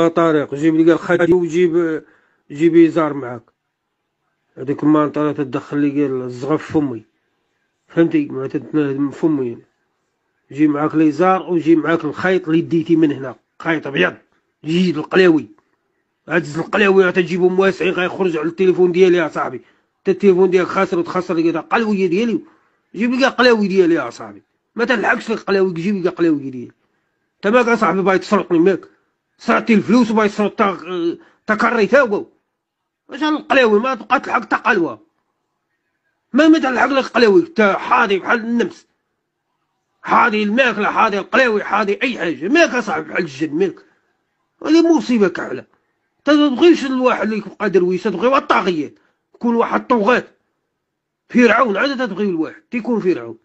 طارق جيب لي قال خدي جيب يزار معاك. هذيك المانطره تدخل لي قال الزغف فمي، فهمتي؟ ما تتنهد فمي يعني. جيب معاك ليزار وجيب معاك الخيط اللي ديتي من هنا، خيط ابيض، جيد القلاوي. هاد القلاوي تجيبهم واسعين غيخرج على التليفون ديالي يا صاحبي. انت التليفون ديالك خاسر وتخسر لي قلاوي ديالي. جيب لي قلاوي ديالي يا صاحبي، ما تلحقش القلاوي، جيب لي قلاوي ديالي. انت ماك يا صاحبي باغي تسرقني؟ ماك سرقتي الفلوس وباغي تسرق تا كريتها واش القلاوي ما تبقى تلحق تا قلوه، ما تلحق لك قلاوي. انت حاضي بحال النمس، حاضي الماكله، حاضي القلاوي، حاضي اي حاجه. ماك يا صاحبي بحال الجد ماك. هذه مصيبه كامله. تبغيش الواحد اللي يبقى درويشه، تبغي الطاغيات، يكون واحد طغاة فرعون عاد تبغي الواحد تيكون فرعون.